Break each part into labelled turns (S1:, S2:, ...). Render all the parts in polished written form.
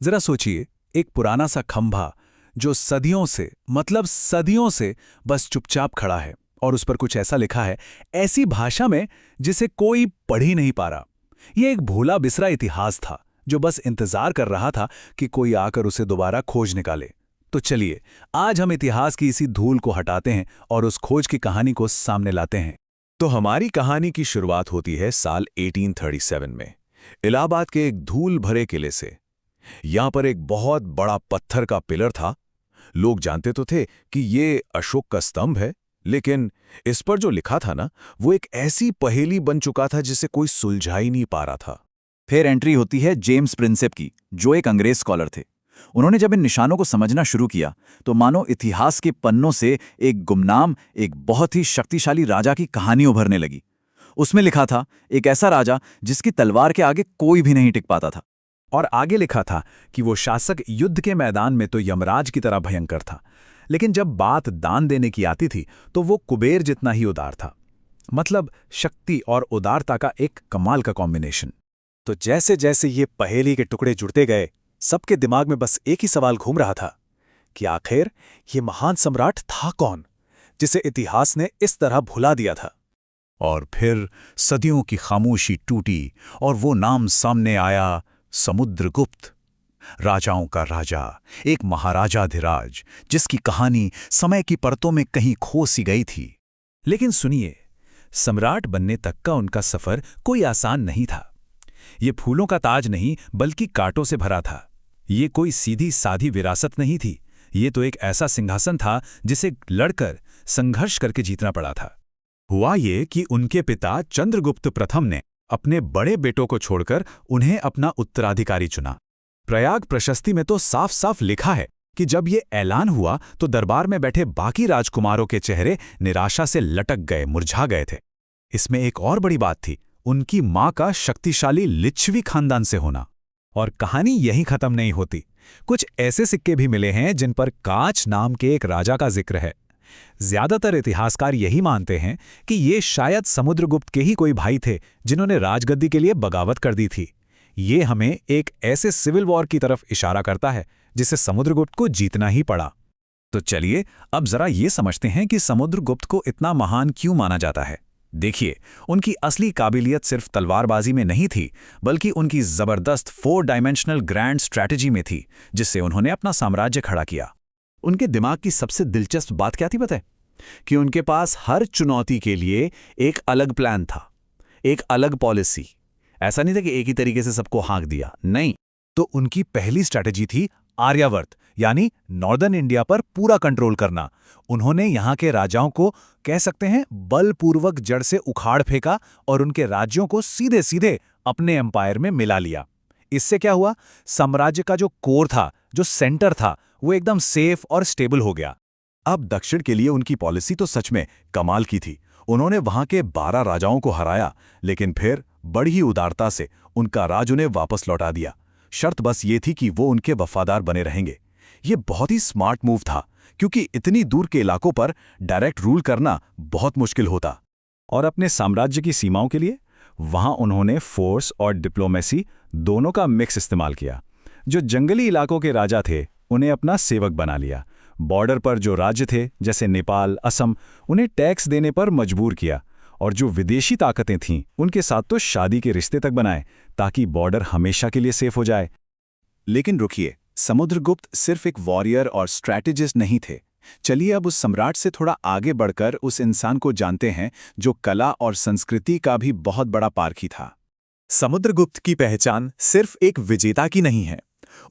S1: जरा सोचिए, एक पुराना सा खंभा जो सदियों से बस चुपचाप खड़ा है और उस पर कुछ ऐसा लिखा है, ऐसी भाषा में जिसे कोई पढ़ ही नहीं पा रहा। ये एक भूला बिसरा इतिहास था जो बस इंतजार कर रहा था कि कोई आकर उसे दोबारा खोज निकाले। तो चलिए, आज हम इतिहास की इसी धूल को हटाते हैं और उस खोज की कहानी को सामने लाते हैं।
S2: तो हमारी कहानी की शुरुआत होती है साल 1837 में, इलाहाबाद के एक धूल भरे किले से। यहां पर एक बहुत बड़ा पत्थर का पिलर था। लोग जानते तो थे कि ये अशोक का स्तंभ है, लेकिन इस पर जो लिखा था ना, वो एक ऐसी पहेली बन चुका था जिसे कोई सुलझा ही नहीं पा रहा था।
S3: फिर एंट्री होती है जेम्स प्रिंसेप की, जो एक अंग्रेज स्कॉलर थे। उन्होंने जब इन निशानों को समझना शुरू किया तो मानो इतिहास के पन्नों से एक गुमनाम, एक बहुत ही शक्तिशाली राजा की कहानी उभरने लगी। उसमें लिखा था, एक ऐसा राजा जिसकी तलवार के आगे कोई भी नहीं टिक पाता था।
S1: और आगे लिखा था कि वो शासक युद्ध के मैदान में तो यमराज की तरह भयंकर था, लेकिन जब बात दान देने की आती थी तो वो कुबेर जितना ही उदार था। मतलब शक्ति और उदारता का एक कमाल का कॉम्बिनेशन।
S4: तो जैसे जैसे ये पहेली के टुकड़े जुड़ते गए, सबके दिमाग में बस एक ही सवाल घूम रहा था कि आखिर ये महान सम्राट था कौन, जिसे इतिहास ने इस तरह भुला दिया था।
S1: और फिर सदियों की खामोशी टूटी और वो नाम सामने आया, समुद्रगुप्त। राजाओं का राजा, एक महाराजाधिराज जिसकी कहानी समय की परतों में कहीं खो सी गई थी। लेकिन सुनिए, सम्राट बनने तक का उनका सफर कोई आसान नहीं था। ये फूलों का ताज नहीं बल्कि कांटों से भरा था। ये कोई सीधी साधी विरासत नहीं थी। ये तो एक ऐसा सिंहासन था जिसे लड़कर, संघर्ष करके जीतना पड़ा था। हुआ ये कि उनके पिता चंद्रगुप्त प्रथम ने अपने बड़े बेटों को छोड़कर उन्हें अपना उत्तराधिकारी चुना। प्रयाग प्रशस्ति में तो साफ साफ लिखा है कि जब ये ऐलान हुआ तो दरबार में बैठे बाकी राजकुमारों के चेहरे निराशा से लटक गए, मुरझा गए थे। इसमें एक और बड़ी बात थी, उनकी मां का शक्तिशाली लिच्छवी खानदान से होना। और कहानी यहीं खत्म नहीं होती। कुछ ऐसे सिक्के भी मिले हैं जिन पर काच नाम के एक राजा का जिक्र है। ज्यादातर इतिहासकार यही मानते हैं कि ये शायद समुद्रगुप्त के ही कोई भाई थे जिन्होंने राजगद्दी के लिए बगावत कर दी थी। ये हमें एक ऐसे सिविल वॉर की तरफ इशारा करता है जिसे समुद्रगुप्त को जीतना ही पड़ा। तो चलिए अब जरा ये समझते हैं कि समुद्रगुप्त को इतना महान क्यों माना जाता है। देखिए, उनकी असली काबिलियत सिर्फ तलवारबाजी में नहीं थी, बल्कि उनकी जबरदस्त 4 डायमेंशनल ग्रैंड स्ट्रैटेजी में थी, जिससे उन्होंने अपना साम्राज्य खड़ा किया। उनके दिमाग की सबसे दिलचस्प बात क्या थी पता है? कि उनके पास हर चुनौती के लिए एक अलग प्लान था, एक अलग पॉलिसी। ऐसा नहीं था कि एक ही तरीके से सबको हाँक दिया, नहीं। तो उनकी पहली स्ट्रैटेजी थी आर्यावर्त, यानी नॉर्दर्न इंडिया पर पूरा कंट्रोल करना। उन्होंने यहाँ के राजाओं को, कह सकते हैं, बलपूर्वक जड़ से उखाड़ फेंका और उनके राज्यों को सीधे सीधे अपने एम्पायर में मिला लिया। इससे क्या हुआ? साम्राज्य का जो कोर था, जो सेंटर था, वो एकदम सेफ और स्टेबल हो गया। अब दक्षिण के लिए उनकी पॉलिसी तो सच में कमाल की थी। उन्होंने वहां के 12 राजाओं को हराया, लेकिन फिर बड़ी ही उदारता से उनका राज उन्हें वापस लौटा दिया। शर्त बस ये थी कि वो उनके वफादार बने रहेंगे। ये बहुत ही स्मार्ट मूव था, क्योंकि इतनी दूर के इलाकों पर डायरेक्ट रूल करना बहुत मुश्किल होता। और अपने साम्राज्य की सीमाओं के लिए वहां उन्होंने फोर्स और डिप्लोमेसी दोनों का मिक्स इस्तेमाल किया। जो जंगली इलाकों के राजा थे उन्हें अपना सेवक बना लिया। बॉर्डर पर जो राज्य थे जैसे नेपाल, असम, उन्हें टैक्स देने पर मजबूर किया। और जो विदेशी ताकतें थीं उनके साथ तो शादी के रिश्ते तक बनाए, ताकि बॉर्डर हमेशा के लिए सेफ हो जाए।
S4: लेकिन रुकिए, समुद्रगुप्त सिर्फ एक वॉरियर और स्ट्रैटेजिस्ट नहीं थे। चलिए अब उस सम्राट से थोड़ा आगे बढ़कर उस इंसान को जानते हैं जो कला और संस्कृति का भी बहुत बड़ा पारखी था। समुद्रगुप्त की पहचान सिर्फ एक विजेता की नहीं है।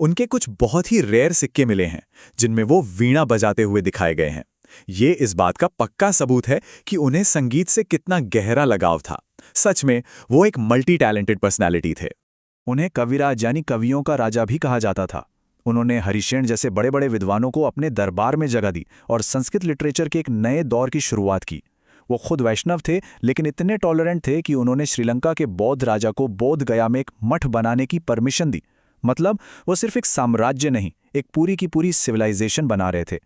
S4: उनके कुछ बहुत ही रेयर सिक्के मिले हैं जिनमें वो वीणा बजाते हुए दिखाए गए हैं। ये इस बात का पक्का सबूत है कि उन्हें संगीत से कितना गहरा लगाव था। सच में वो एक मल्टी टैलेंटेड पर्सनैलिटी थे। उन्हें कविराज यानी कवियों का राजा भी कहा जाता था। उन्होंने हरिशेन जैसे बड़े बड़े विद्वानों को अपने दरबार में जगह दी और संस्कृत लिटरेचर के एक नए दौर की शुरुआत की। वो खुद वैष्णव थे, लेकिन इतने टॉलरेंट थे कि उन्होंने श्रीलंका के बौद्ध राजा को बोध गया में एक मठ बनाने की परमिशन दी। मतलब वो सिर्फ एक साम्राज्य नहीं, एक पूरी की पूरी सिविलाइजेशन बना रहे थे।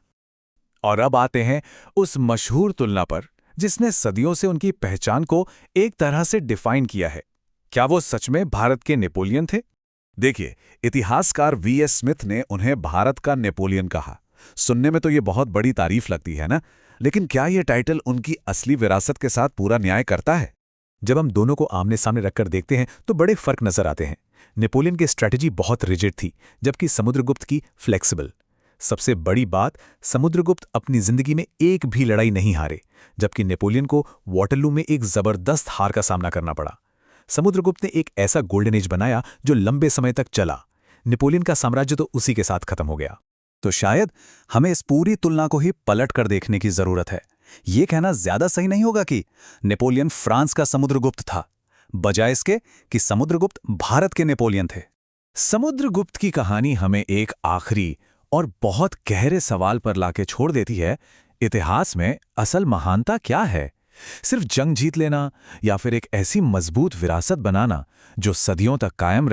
S4: और अब आते हैं उस मशहूर तुलना पर जिसने सदियों से उनकी पहचान को एक तरह से डिफाइन किया है। क्या वो सच में भारत के नेपोलियन थे?
S1: देखिए, इतिहासकार वीएस स्मिथ ने उन्हें भारत का नेपोलियन कहा। सुनने में तो ये बहुत बड़ी तारीफ लगती है ना, लेकिन क्या ये टाइटल उनकी असली विरासत के साथ पूरा न्याय करता है?
S2: जब हम दोनों को आमने सामने रखकर देखते हैं तो बड़े फर्क नजर आते हैं। नेपोलियन की स्ट्रेटजी बहुत रिजिड थी, जबकि समुद्रगुप्त की फ्लेक्सिबल। सबसे बड़ी बात, समुद्रगुप्त अपनी जिंदगी में एक भी लड़ाई नहीं हारे, जबकि नेपोलियन को वाटरलू में एक जबरदस्त हार का सामना करना पड़ा। समुद्रगुप्त ने एक ऐसा गोल्डन एज बनाया जो लंबे समय तक चला। नेपोलियन का साम्राज्य तो उसी के साथ खत्म हो गया।
S3: तो शायद हमें इस पूरी तुलना को ही पलट कर देखने की जरूरत है। ये कहना ज्यादा सही नहीं होगा कि नेपोलियन फ्रांस का समुद्रगुप्त था, बजाय इसके कि समुद्रगुप्त भारत के नेपोलियन थे।
S2: समुद्रगुप्त की कहानी हमें एक आखिरी और बहुत गहरे सवाल पर लाके छोड़ देती है। इतिहास में असल महानता क्या है? सिर्फ जंग जीत लेना या फिर एक ऐसी मजबूत विरासत बनाना जो सदियों तक कायम रहे?